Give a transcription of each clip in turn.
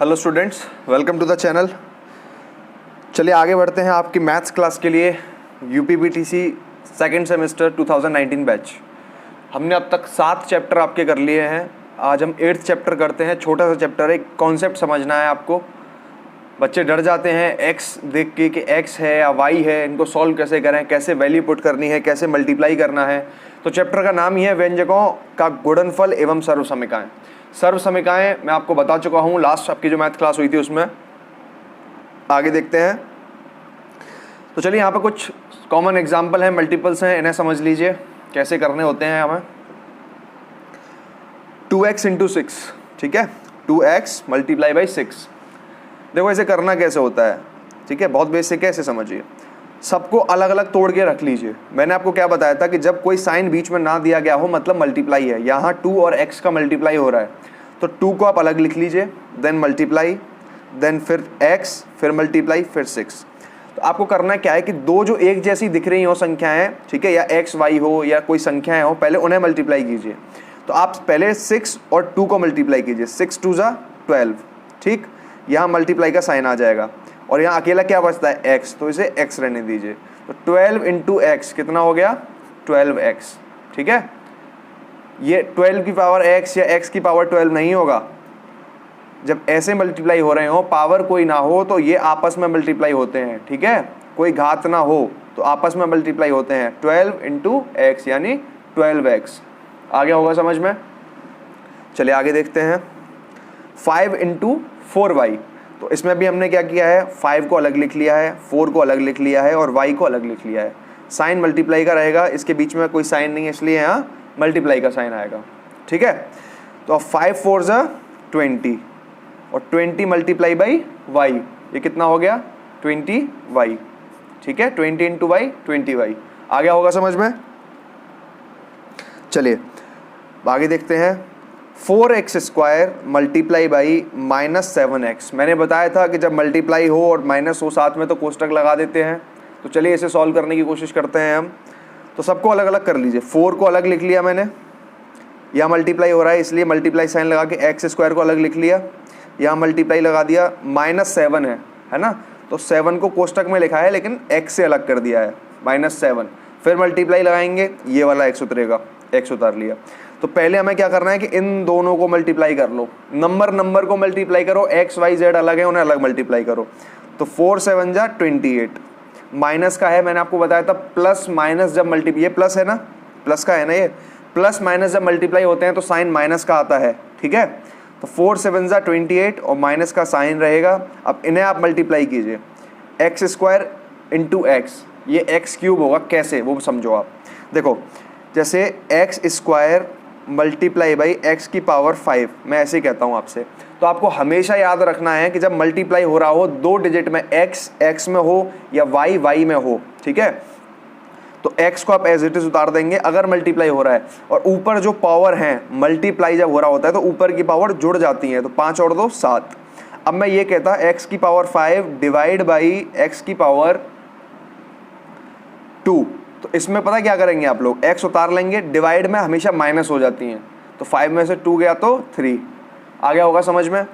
Hello students, welcome to the channel. चलिए आगे बढ़ते हैं आपकी मैथ्स क्लास के लिए। UPPTC second semester 2019 batch. हमने अब तक 7 चैप्टर आपके कर लिए हैं। आज हम 8th चैप्टर करते हैं। छोटा सा चैप्टर है, कॉन्सेप्ट समझना है आपको। बच्चे डर जाते हैं एक्स देख के कि एक्स है या वाई है, इनको सॉल्व कैसे करें, कैसे वैल्यू पुट करनी है, कैसे मल्टीप्लाई करना है। तो चैप्टर का नाम ही है व्यंजकों का गुणनफल एवं सर्वसमीकाएं। सर्वसमीकाएं मैं आपको बता चुका हूँ लास्ट आपकी जो मैथ क्लास हुई थी उसमें। आगे देखते हैं। तो चलिए यहाँ पे कुछ कॉमन एग्जाम्पल हैं, मल्टीपल्स हैं, इन्हें समझ लीजिए कैसे करने होते हैं हमें। 2x इंटू 6, ठीक है, 2x मल्टीप्लाई बाई 6। देखो इसे करना कैसे होता है, ठीक है, बहुत बेसिक है, ऐसे समझिए। सबको अलग अलग तोड़ के रख लीजिए। मैंने आपको क्या बताया था कि जब कोई साइन बीच में ना दिया गया हो मतलब मल्टीप्लाई है। यहाँ 2 और x का मल्टीप्लाई हो रहा है तो 2 को आप अलग लिख लीजिए, देन मल्टीप्लाई, देन फिर x, फिर मल्टीप्लाई, फिर 6। तो आपको करना क्या है कि दो जो एक जैसी दिख रही हो संख्याएं, ठीक है, या x y हो या कोई संख्याएं हो, पहले उन्हें मल्टीप्लाई कीजिए। तो आप पहले 6 और 2 को मल्टीप्लाई कीजिए। 6 2 जा 12, ठीक, यहाँ मल्टीप्लाई का साइन आ जाएगा और यहाँ अकेला क्या बचता है x, तो इसे x रहने दीजिए। तो 12 इंटू x कितना हो गया 12x, ठीक है। ये 12 की पावर x या x की पावर 12 नहीं होगा। जब ऐसे मल्टीप्लाई हो रहे हो, पावर कोई ना हो, तो ये आपस में मल्टीप्लाई होते हैं, ठीक है, कोई घात ना हो तो आपस में मल्टीप्लाई होते हैं। 12 इंटू x यानी 12x। आगे होगा समझ में। चलिए आगे देखते हैं। 5 इंटू 4y। तो इसमें भी हमने क्या किया है, 5 को अलग लिख लिया है, 4 को अलग लिख लिया है और y को अलग लिख लिया है। साइन मल्टीप्लाई का रहेगा, इसके बीच में कोई साइन नहीं है इसलिए यहाँ मल्टीप्लाई का साइन आएगा, ठीक है। तो अब 5 4 जा 20 और 20 मल्टीप्लाई बाई y, ये कितना हो गया 20y, ठीक है। 20 इंटू वाई 20y। आ गया होगा समझ में। चलिए आगे देखते हैं। 4x square multiply by -7x। मैंने बताया था कि जब मल्टीप्लाई हो और माइनस हो साथ में तो कोष्टक लगा देते हैं। तो चलिए इसे सॉल्व करने की कोशिश करते हैं हम। तो सबको अलग अलग कर लीजिए। 4 को अलग लिख लिया मैंने, यहाँ मल्टीप्लाई हो रहा है इसलिए मल्टीप्लाई साइन लगा के x स्क्वायर को अलग लिख लिया, यहाँ मल्टीप्लाई लगा दिया। -7 है ना, तो 7 को कोष्टक में लिखा है लेकिन x से अलग कर दिया है, -7। फिर मल्टीप्लाई लगाएंगे, ये वाला x उतरेगा, x उतार लिया। तो पहले हमें क्या करना है कि इन दोनों को मल्टीप्लाई कर लो, नंबर को मल्टीप्लाई करो, x y z अलग है उन्हें अलग मल्टीप्लाई करो। तो 4 7 जा 28। माइनस का है, मैंने आपको बताया था प्लस माइनस जब मल्टीप्लाई, ये प्लस है ना, प्लस का है ना, ये प्लस माइनस जब मल्टीप्लाई होते हैं तो साइन माइनस का आता है, ठीक है। तो 4 7 जा 28 और माइनस का साइन रहेगा। अब इन्हें आप मल्टीप्लाई कीजिए, एक्स स्क्वायर इंटू एक्स, ये एक्स क्यूब होगा, कैसे वो समझो आप। देखो जैसे x square multiply by x की पावर 5, मैं ऐसे ही कहता हूँ आपसे। तो आपको हमेशा याद रखना है कि जब मल्टीप्लाई हो रहा हो 2 डिजिट में, x में हो या y में हो, ठीक है, तो x को आप एज इट इज उतार देंगे अगर मल्टीप्लाई हो रहा है। और ऊपर जो पावर है, मल्टीप्लाई जब हो रहा होता है तो ऊपर की पावर जुड़ जाती है, तो 5 और 2 7। अब मैं ये कहता x की पावर 5 डिवाइड बाई x की पावर 2। तो इसमें पता क्या करेंगे आप लोग, x उतार लेंगे, डिवाइड में हमेशा माइनस हो जाती हैं, तो 5 में से 2 गया तो 3। आ गया होगा समझ में।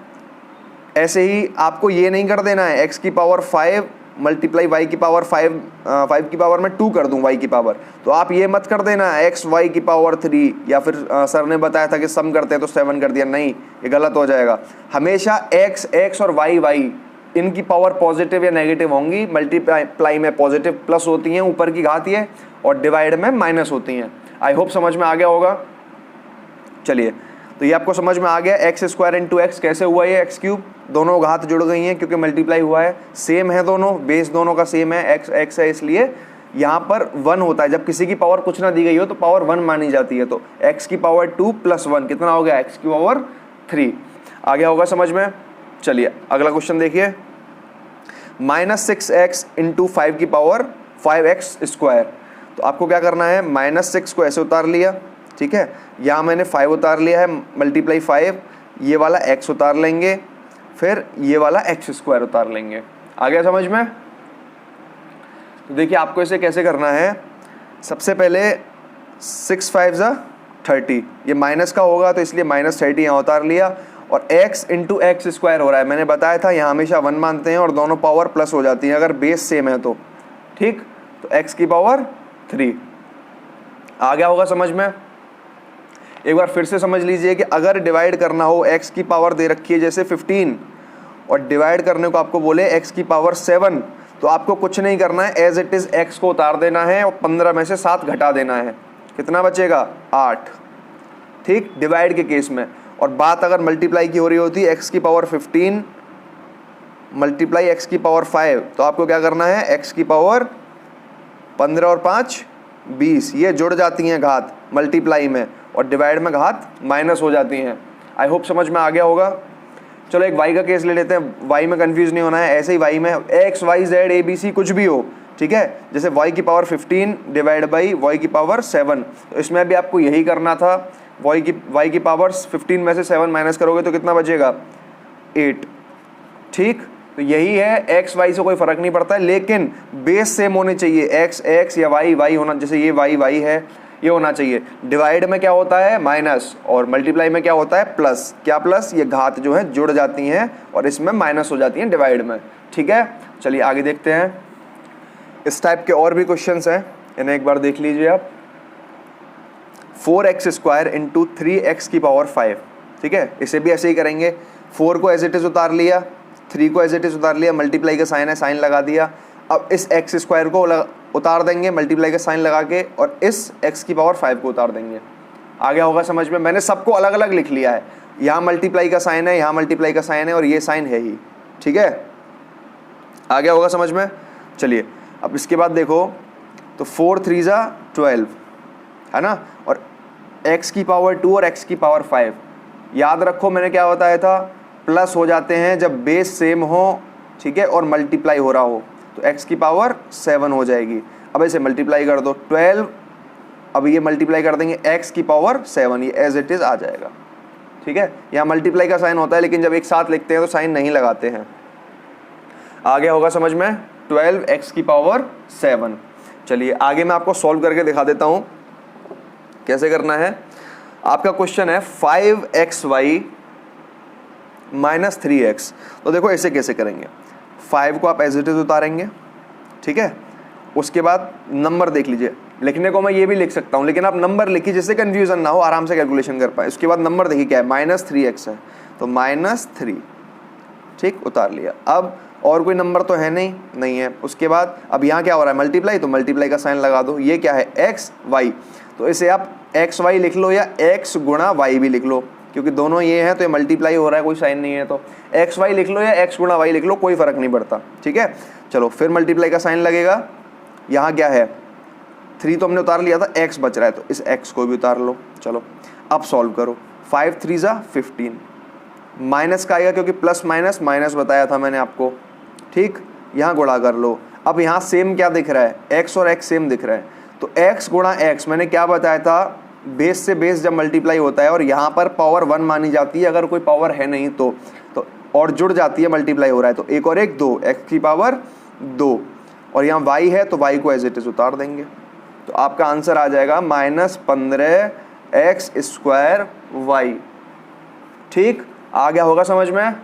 ऐसे ही आपको ये नहीं कर देना है x की पावर 5 मल्टीप्लाई y की पावर 5 की पावर में 2 कर दूं y की पावर, तो आप ये मत कर देना x y की पावर 3, या फिर सर ने बताया था कि सम करते हैं तो 7 कर दिया, नहीं, ये गलत हो जाएगा। हमेशा x और y इनकी पावर पॉजिटिव या नेगेटिव होंगी। मल्टीप्लाई में पॉजिटिव प्लस होती हैं, ऊपर की घात ये, और डिवाइड में माइनस होती हैं। आई होप समझ में आ गया होगा। चलिए तो ये आपको समझ में आ गया, एक्स स्क्वायर इंटू एक्स कैसे हुआ, ये एक्स क्यूब, दोनों घात जुड़ गई हैं क्योंकि मल्टीप्लाई हुआ है, सेम है दोनों, बेस दोनों का सेम है, एक्स एक्स है इसलिए यहाँ पर 1 होता है। जब किसी की पावर कुछ ना दी गई हो तो पावर 1 मानी जाती है। तो एक्स की पावर 2 प्लस 1 कितना हो गया, एक्स की पावर 3। आ गया होगा समझ में। चलिए अगला क्वेश्चन देखिए। -6x इंटू 5 की पावर 5x स्क्वायर। तो आपको क्या करना है, -6 को ऐसे उतार लिया, ठीक है, यहाँ मैंने 5 उतार लिया है, मल्टीप्लाई 5, ये वाला x उतार लेंगे, फिर ये वाला x स्क्वायर उतार लेंगे। आ गया समझ में। तो देखिए आपको इसे कैसे करना है। सबसे पहले 6 5 जा 30, ये माइनस का होगा तो इसलिए -30 यहाँ उतार लिया, और x इंटू एक्स स्क्वायर हो रहा है। मैंने बताया था यहाँ हमेशा 1 मानते हैं और दोनों पावर प्लस हो जाती है अगर बेस सेम है तो, ठीक। तो x की पावर 3 आ गया होगा समझ में। एक बार फिर से समझ लीजिए कि अगर डिवाइड करना हो, x की पावर दे रखी है जैसे 15 और डिवाइड करने को आपको बोले x की पावर 7, तो आपको कुछ नहीं करना है, एज इट इज x को उतार देना है और 15 में से 7 घटा देना है। कितना बचेगा? 8, ठीक, डिवाइड के केस में। और बात अगर मल्टीप्लाई की हो रही होती x की पावर 15 मल्टीप्लाई x की पावर 5, तो आपको क्या करना है, x की पावर 15 और 5 20, ये जुड़ जाती हैं घात मल्टीप्लाई में और डिवाइड में घात माइनस हो जाती हैं। आई होप समझ में आ गया होगा। चलो एक y का केस ले लेते हैं, y में कंफ्यूज नहीं होना है। ऐसे ही y में x y z a b c कुछ भी हो, ठीक है, जैसे y की पावर 15 डिवाइड बाई y की पावर 7, तो इसमें भी आपको यही करना था। y की पावर 15 में से 7 माइनस करोगे तो कितना बचेगा? 8, ठीक। तो यही है, x y से कोई फर्क नहीं पड़ता है, लेकिन बेस सेम होने चाहिए। x x या y y होना, जैसे ये y y है, ये होना चाहिए। डिवाइड में क्या होता है? माइनस, और मल्टीप्लाई में क्या होता है? प्लस। क्या प्लस? ये घात जो है जुड़ जाती हैं और इसमें माइनस हो जाती हैं डिवाइड में, ठीक है। चलिए आगे देखते हैं। इस टाइप के और भी क्वेश्चंस हैं, इन्हें एक बार देख लीजिए आप। 4x स्क्वायर इंटू 3x की पावर 5, ठीक है, इसे भी ऐसे ही करेंगे। 4 को एज इट इज उतार लिया, 3 को एज इट इज उतार लिया, मल्टीप्लाई का साइन है, साइन लगा दिया। अब इस x स्क्वायर को उतार देंगे मल्टीप्लाई का साइन लगा के, और इस x की पावर 5 को उतार देंगे। आ गया होगा समझ में। मैंने सबको अलग अलग लिख लिया है, यहाँ मल्टीप्लाई का साइन है, यहाँ मल्टीप्लाई का साइन है, और ये साइन है ही, ठीक है। आ गया होगा समझ में। चलिए अब इसके बाद देखो, तो 4 3 जा 12 है ना, और x की पावर 2 और x की पावर 5, याद रखो मैंने क्या बताया था, प्लस हो जाते हैं जब बेस सेम हो, ठीक है, और मल्टीप्लाई हो रहा हो, तो x की पावर 7 हो जाएगी। अब इसे मल्टीप्लाई कर दो 12, अब ये मल्टीप्लाई कर देंगे x की पावर 7, ये एज इट इज आ जाएगा, ठीक है। यहाँ मल्टीप्लाई का साइन होता है, लेकिन जब एक साथ लिखते हैं तो साइन नहीं लगाते हैं। आ गया होगा समझ में। 12 x की पावर 7। चलिए आगे मैं आपको सॉल्व करके दिखा देता हूँ कैसे करना है। आपका क्वेश्चन है 5xy माइनस 3x, तो देखो ऐसे कैसे करेंगे। 5 को आप एज इट इज उतारेंगे, ठीक है, उसके बाद नंबर देख लीजिए। लिखने को मैं ये भी लिख सकता हूँ, लेकिन आप नंबर लिखिए जिससे कंफ्यूजन ना हो, आराम से कैलकुलेशन कर पाए। उसके बाद नंबर देखिए क्या है, माइनस 3x है, तो -3, ठीक, उतार लिया। अब और कोई नंबर तो है नहीं है। उसके बाद अब यहाँ क्या हो रहा है, मल्टीप्लाई, तो मल्टीप्लाई का साइन लगा दो। ये क्या है, x y, तो इसे आप x y लिख लो या x गुणा y भी लिख लो, क्योंकि दोनों ये हैं तो ये मल्टीप्लाई हो रहा है, कोई साइन नहीं है, तो x y लिख लो या x गुणा y लिख लो, कोई फर्क नहीं पड़ता, ठीक है। चलो फिर मल्टीप्लाई का साइन लगेगा। यहाँ क्या है, 3 तो हमने उतार लिया था, x बच रहा है, तो इस x को भी उतार लो। चलो अब सॉल्व करो। 5 3 जा 15, माइनस का आएगा क्योंकि प्लस माइनस माइनस बताया था मैंने आपको, ठीक। यहाँ गुणा कर लो। अब यहाँ सेम क्या दिख रहा है, x और x सेम दिख रहा है, तो x गुणा x, मैंने क्या बताया था, बेस से बेस जब मल्टीप्लाई होता है और यहाँ पर पावर 1 मानी जाती है, अगर कोई पावर है नहीं तो और जुड़ जाती है, मल्टीप्लाई हो रहा है, तो 1 और 1 2, x की पावर 2, और यहाँ y है तो y को एज इट इज उतार देंगे, तो आपका आंसर आ जाएगा -15x स्क्वायर y, ठीक। आ गया होगा समझ में।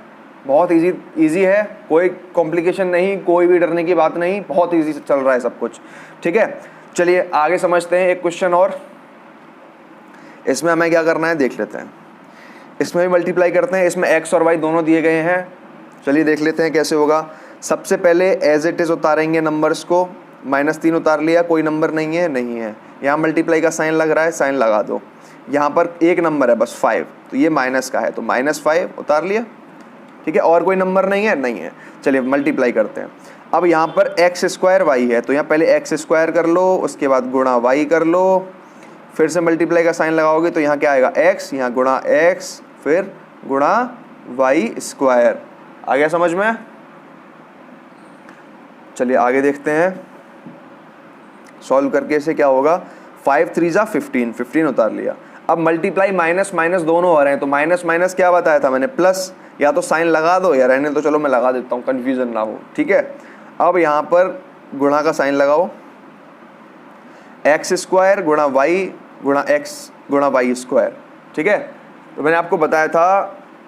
बहुत इजी है, कोई कॉम्प्लिकेशन नहीं, कोई भी डरने की बात नहीं, बहुत इजी से चल रहा है सब कुछ, ठीक है। चलिए आगे समझते हैं एक क्वेश्चन और। इसमें हमें क्या करना है देख लेते हैं। इसमें भी मल्टीप्लाई करते हैं, इसमें x और y दोनों दिए गए हैं। चलिए देख लेते हैं कैसे होगा। सबसे पहले एज इट इज उतारेंगे नंबर्स को। -3 उतार लिया, कोई नंबर नहीं है। यहाँ मल्टीप्लाई का साइन लग रहा है, साइन लगा दो। यहाँ पर एक नंबर है बस 5, तो ये माइनस का है, तो -5 उतार लिया, ठीक है। और कोई नंबर नहीं है। चलिए मल्टीप्लाई करते हैं। अब यहाँ पर x स्क्वायर y है, तो यहाँ पहले x स्क्वायर कर लो, उसके बाद गुणा y कर लो, फिर से मल्टीप्लाई का साइन लगाओगे तो यहाँ क्या आएगा, x, यहाँ गुणा x, फिर गुणा y स्क्वायर। आ गया समझ में। चलिए आगे देखते हैं सॉल्व करके इसे क्या होगा। 5 3 जा 15 उतार लिया। अब मल्टीप्लाई माइनस माइनस दोनों हो रहे हैं, तो माइनस माइनस क्या बताया था मैंने, प्लस। या तो साइन लगा दो या रहने तो, चलो मैं लगा देता हूँ, कन्फ्यूजन ना हो, ठीक है। अब यहाँ पर गुणा का साइन लगाओ, x स्क्वायर गुणा y गुणा x गुणा y स्क्वायर, ठीक है। तो मैंने आपको बताया था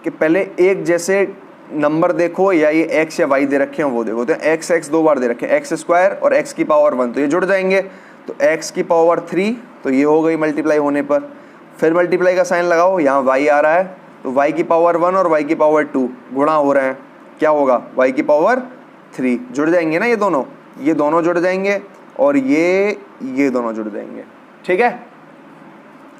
कि पहले एक जैसे नंबर देखो या ये एक्स या वाई दे रखे हैं वो देखो। तो एक्स एक्स दो बार दे रखे हैं, एक्स स्क्वायर और एक्स की पावर 1, तो ये जुड़ जाएंगे। तो एक्स की पावर 3 तो ये हो गई मल्टीप्लाई होने पर। फिर मल्टीप्लाई का साइन लगाओ, यहाँ वाई आ रहा है तो वाई की पावर 1 और वाई की पावर 2 गुणा हो रहे हैं, क्या होगा वाई की पावर 3, जुड़ जाएंगे ना ये दोनों जुड़ जाएंगे और ये दोनों जुड़ जाएंगे। ठीक है,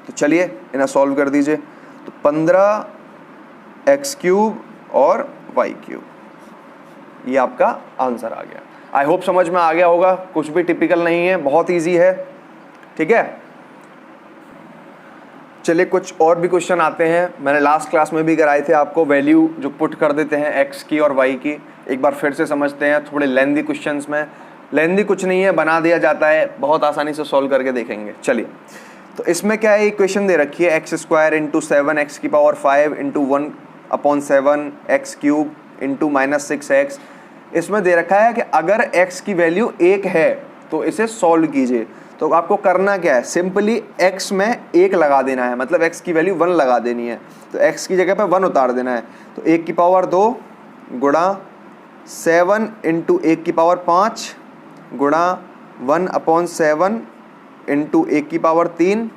तो चलिए इन्हें सॉल्व कर दीजिए। तो 15x³ और y³, ये आपका आंसर आ गया। आई होप समझ में आ गया होगा, कुछ भी टिपिकल नहीं है, बहुत इजी है। ठीक है, चलिए कुछ और भी क्वेश्चन आते हैं। मैंने लास्ट क्लास में भी कराए थे आपको, वैल्यू जो पुट कर देते हैं x की और y की। एक बार फिर से समझते हैं, थोड़े लेंदी क्वेश्चंस में। लेंदी कुछ नहीं है, बना दिया जाता है, बहुत आसानी से सॉल्व करके देखेंगे। चलिए, तो इसमें क्या है, इक्वेशन दे रखी है x² इंटू 7 x की power 5 into 1/7 x³ into -6x। इसमें दे रखा है कि अगर x की वैल्यू 1 है तो इसे सॉल्व कीजिए। तो आपको करना क्या है, सिंपली x में 1 लगा देना है, मतलब x की वैल्यू 1 लगा देनी है। तो x की जगह पे 1 उतार देना है। तो 1 की पावर 2 गुणा 7 इंटू 1 की पावर 5 गुणा 1/7 इंटू 1 की पावर 3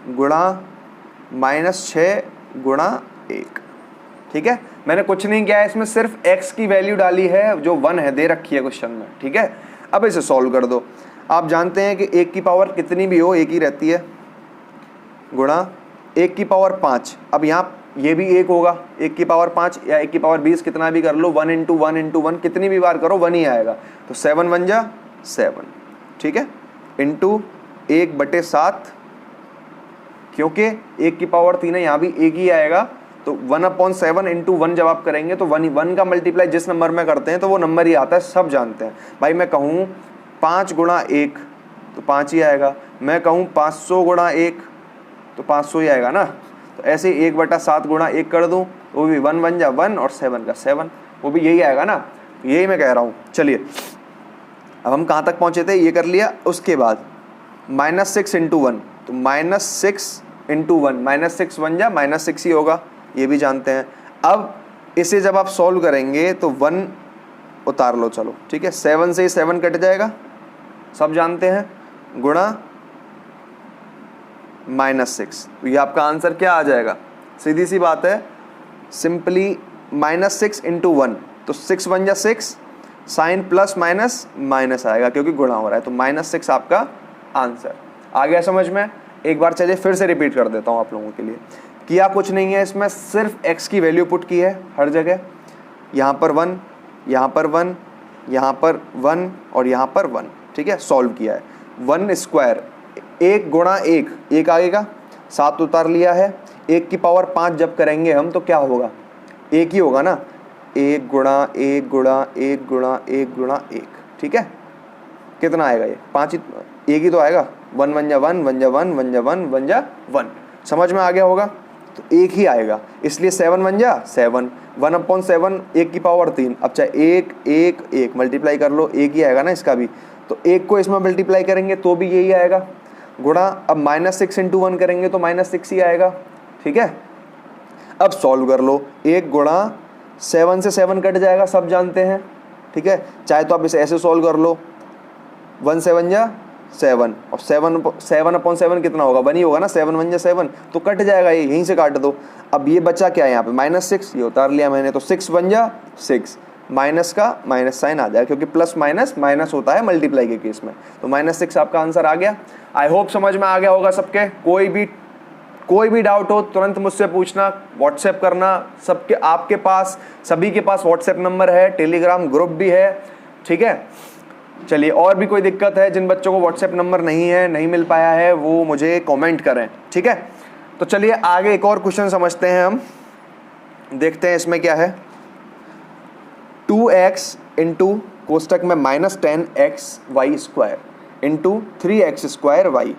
गुणा -6 गुणा 1। ठीक है, मैंने कुछ नहीं किया है, इसमें सिर्फ x की वैल्यू डाली है जो 1 है, दे रखी है क्वेश्चन में। ठीक है, अब इसे सॉल्व कर दो। आप जानते हैं कि 1 की पावर कितनी भी हो 1 ही रहती है, गुणा 1 की पावर 5। अब यहाँ ये भी 1 होगा, 1 की पावर 5 या 1 की पावर 20, कितना भी कर लो, 1 इंटू 1 इंटू 1 कितनी भी बार करो 1 ही आएगा। तो 7 1 जा 7, ठीक है, इंटू 1/7, क्योंकि 1 की पावर 3 है, यहाँ भी 1 ही आएगा। तो 1/7 इंटू 1 जब आप करेंगे तो 1 का मल्टीप्लाई जिस नंबर में करते हैं तो वो नंबर ही आता है, सब जानते हैं भाई। मैं कहूँ 5 गुणा 1 तो 5 ही आएगा, मैं कहूँ 500 गुणा 1 तो 500 ही आएगा ना। तो ऐसे 1/7 गुणा 1 कर दूँ तो वो भी 1 1 जा 1 और 7 का 7, वो भी यही आएगा ना। यही मैं कह रहा हूँ। चलिए, अब हम कहाँ तक पहुँचे थे, ये कर लिया। उसके बाद -6 इंटू 1, तो -6 इंटू 1, -6 1 जा -6 ही होगा, ये भी जानते हैं। अब इसे जब आप सॉल्व करेंगे तो 1 उतार लो, चलो ठीक है, 7 से 7 कट जाएगा, सब जानते हैं, गुणा -6। तो ये आपका आंसर क्या आ जाएगा, सीधी सी बात है, सिंपली -6 इंटू 1, तो 6 1 जा 6, साइन प्लस माइनस माइनस आएगा क्योंकि गुणा हो रहा है। तो -6 आपका आंसर आ गया समझ में। एक बार चलिए फिर से रिपीट कर देता हूँ आप लोगों के लिए। किया कुछ नहीं है, इसमें सिर्फ x की वैल्यू पुट की है हर जगह, यहाँ पर 1, यहाँ पर 1, यहाँ पर 1 और यहाँ पर 1। ठीक है, सॉल्व किया है। 1 स्क्वायर 1 गुणा 1, 1 आएगा, 7 उतार लिया है। 1 की पावर 5 जब करेंगे हम तो क्या होगा, 1 ही होगा ना, 1 गुणा 1 गुणा 1 गुणा 1 गुणा 1। ठीक है, कितना आएगा ये 5 ही, 1 ही तो आएगा, 1 1 जा 1 1 जा 1 1 जा 1 1 जा 1। समझ में आ गया होगा, तो 1 ही आएगा, इसलिए 7 1 जा 7, 1/7 1 की पावर 3। अब चाहे 1 1 1 मल्टीप्लाई कर लो, 1 ही आएगा ना इसका भी। तो 1 को इसमें मल्टीप्लाई करेंगे तो भी यही आएगा, गुणा अब -6 इंटू 1 करेंगे तो -6 ही आएगा। ठीक है, अब सॉल्व कर लो, 1 गुणा 7 से 7 कट जाएगा, सब जानते हैं। ठीक है, चाहे तो आप इसे ऐसे सॉल्व कर लो, 1 7 जा 7 और 7/7 कितना होगा, 1 ही होगा ना, 7 1 जा 7, तो कट जाएगा, ये यहीं से काट दो। अब ये बचा क्या है यहाँ पे, -6, ये उतार लिया मैंने, तो 6 1 जा 6, माइनस का माइनस साइन आ जाएगा क्योंकि प्लस माइनस माइनस होता है मल्टीप्लाई के केस में। तो -6 आपका आंसर आ गया। आई होप समझ में आ गया होगा सबके। कोई भी डाउट हो तुरंत मुझसे पूछना, व्हाट्सएप करना। सबके आपके पास सभी के पास व्हाट्सएप नंबर है, टेलीग्राम ग्रुप भी है। ठीक है, चलिए, और भी कोई दिक्कत है, जिन बच्चों को व्हाट्सएप नंबर नहीं है, नहीं मिल पाया है, वो मुझे कमेंट करें। ठीक है, तो चलिए आगे एक और क्वेश्चन समझते हैं हम, देखते हैं इसमें क्या है। 2x इंटू कोष्टक में -10xy² इंटू 3x²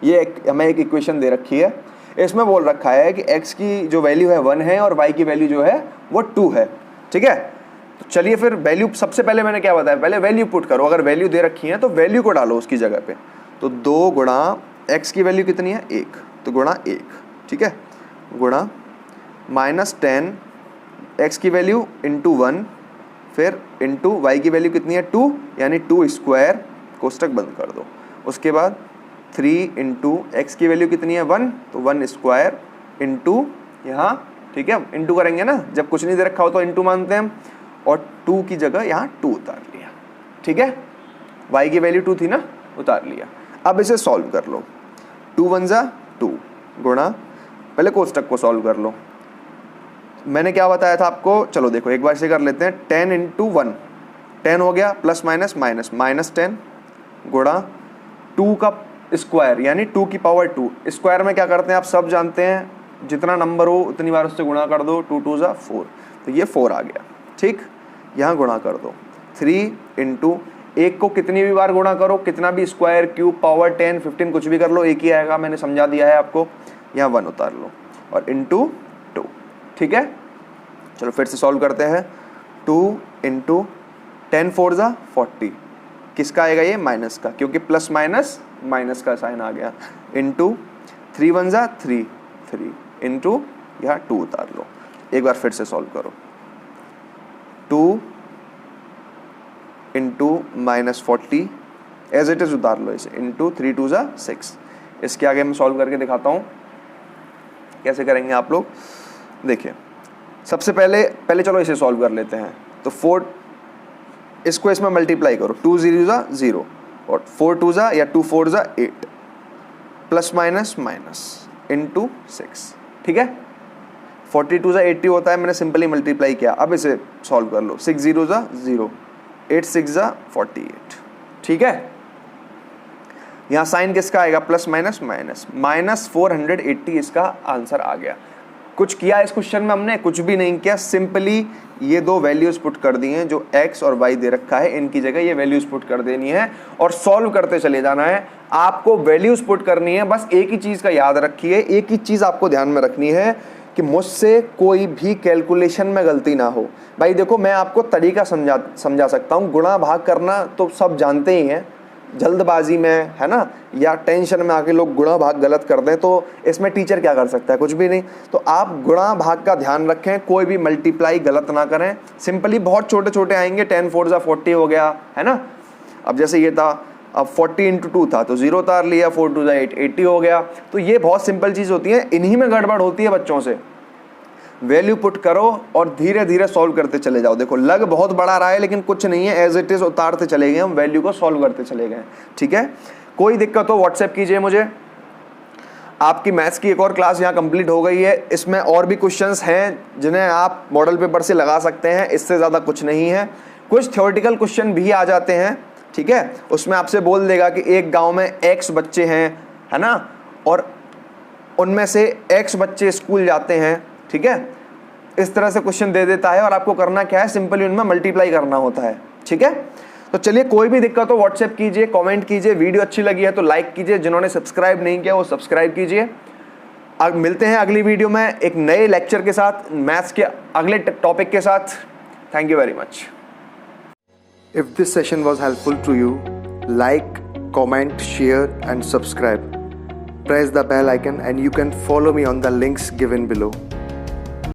ये हमें एक इक्वेशन दे रखी है। इसमें बोल रखा है कि x की जो वैल्यू है 1 है और y की वैल्यू जो है वो 2 है। ठीक है, तो चलिए फिर वैल्यू, सबसे पहले मैंने क्या बताया, पहले वैल्यू पुट करो। अगर वैल्यू दे रखी है तो वैल्यू को डालो उसकी जगह पे। तो 2 गुणा x की वैल्यू कितनी है 1, तो गुणा 1। ठीक है, गुणा -10 x की वैल्यू इंटू 1, फिर इंटू y की वैल्यू कितनी है 2, यानी 2 स्क्वायर, कोष्टक बंद कर दो। उसके बाद 3 इंटू एक्स की वैल्यू कितनी है 1, तो 1 स्क्वायर इंटू यहाँ, ठीक है, इंटू करेंगे ना, जब कुछ नहीं दे रखा हो तो इंटू मानते हैं, और 2 की जगह यहाँ 2 उतार लिया, ठीक है, y की वैल्यू 2 थी ना, उतार लिया। अब इसे सॉल्व कर लो, 2 1 जा 2 गुणा, पहले कोष्टक को सॉल्व कर लो। मैंने क्या बताया था आपको, चलो देखो एक बार से कर लेते हैं, 10 इंटू 1 10 हो गया, प्लस माइनस माइनस माइनस 10 गुणा 2 का स्क्वायर यानी 2 की पावर 2, स्क्वायर में क्या करते हैं आप सब जानते हैं, जितना नंबर हो उतनी बार उससे गुणा कर दो, 2 2 जा 4, तो ये 4 आ गया, ठीक, यहाँ गुणा कर दो। 3 इंटू, एक को कितनी भी बार गुणा करो, कितना भी स्क्वायर क्यूब पावर 10 15 कुछ भी कर लो, एक ही आएगा, मैंने समझा दिया है आपको। यहाँ 1 उतार लो और इंटू 2, ठीक है। चलो फिर से सॉल्व करते हैं, 2 इंटू 10 4 जा 40, किसका आएगा ये, माइनस का, क्योंकि प्लस माइनस माइनस का साइन आ गया, इंटू 3 1 जा 3 3 इंटू यहाँ 2 उतार लो। एक बार फिर से सॉल्व करो, 2 into minus 40 as it is उतार लो इसे, इंटू 3 2 जा 6। इसके आगे मैं सॉल्व करके दिखाता हूँ कैसे करेंगे आप लोग, देखिए। सबसे पहले चलो इसे सॉल्व कर लेते हैं, तो 4 इसको इसमें मल्टीप्लाई करो, 2 0 जा 0 और 4 2 जा या 2 4 जा 8 प्लस माइनस माइनस इंटू 6, ठीक है। 42 जा 80 होता है, मैंने सिंपली मल्टीप्लाई किया। अब इसे सॉल्व कर लो, 6 0 जा 0 8 6 जा 48, ठीक है। यहाँ साइन किसका आएगा, प्लस माइनस माइनस, माइनस 480 इसका आंसर आ गया। कुछ किया इस क्वेश्चन में हमने, कुछ भी नहीं किया, सिंपली ये दो वैल्यूज पुट कर दी हैं, जो x और y दे रखा है इनकी जगह ये वैल्यूज पुट कर देनी है और सॉल्व करते चले जाना है। आपको वैल्यूज पुट करनी है, बस एक ही चीज का याद रखिए, एक ही चीज आपको ध्यान में रखनी है कि मुझसे कोई भी कैलकुलेशन में गलती ना हो। भाई देखो, मैं आपको तरीका समझा सकता हूँ, गुणा भाग करना तो सब जानते ही हैं, जल्दबाजी में है ना, या टेंशन में आके लोग गुणा भाग गलत कर दें, तो इसमें टीचर क्या कर सकता है, कुछ भी नहीं। तो आप गुणा भाग का ध्यान रखें, कोई भी मल्टीप्लाई गलत ना करें। सिंपली बहुत छोटे छोटे आएंगे, 10 4 जा 40 हो गया, है ना। अब जैसे ये था, अब 40 इंटू 2 था तो 0 उतार लिया, 4 2 जा 8 80 हो गया। तो ये बहुत सिंपल चीज़ होती है, इन्हीं में गड़बड़ होती है बच्चों से। वैल्यू पुट करो और धीरे धीरे सॉल्व करते चले जाओ। देखो लग बहुत बड़ा रहा है लेकिन कुछ नहीं है, एज इट इज उतारते चले गए हम, वैल्यू को सॉल्व करते चले गए, ठीक है। कोई दिक्कत हो व्हाट्सएप कीजिए मुझे। आपकी मैथ्स की एक और क्लास यहाँ कंप्लीट हो गई है, इसमें और भी क्वेश्चंस हैं जिन्हें आप मॉडल पेपर से लगा सकते हैं, इससे ज़्यादा कुछ नहीं है। कुछ थ्योरेटिकल क्वेश्चन भी आ जाते हैं, ठीक है, उसमें आपसे बोल देगा कि एक गाँव में x बच्चे हैं, है ना, और उनमें से x बच्चे स्कूल जाते हैं, ठीक है। इस तरह से क्वेश्चन दे देता है और आपको करना क्या है, सिंपली उनमें मल्टीप्लाई करना होता है, ठीक है। तो चलिए, कोई भी दिक्कत हो व्हाट्सएप कीजिए, कमेंट कीजिए, वीडियो अच्छी लगी है तो लाइक कीजिए, जिन्होंने सब्सक्राइब नहीं किया वो सब्सक्राइब कीजिए। अब मिलते हैं अगली वीडियो में एक नए लेक्चर के साथ, मैथ्स के अगले टॉपिक के साथ। Thank you very much. If this session was helpful to you, like, comment, share and subscribe. Press the bell icon and you can follow me on the links given below.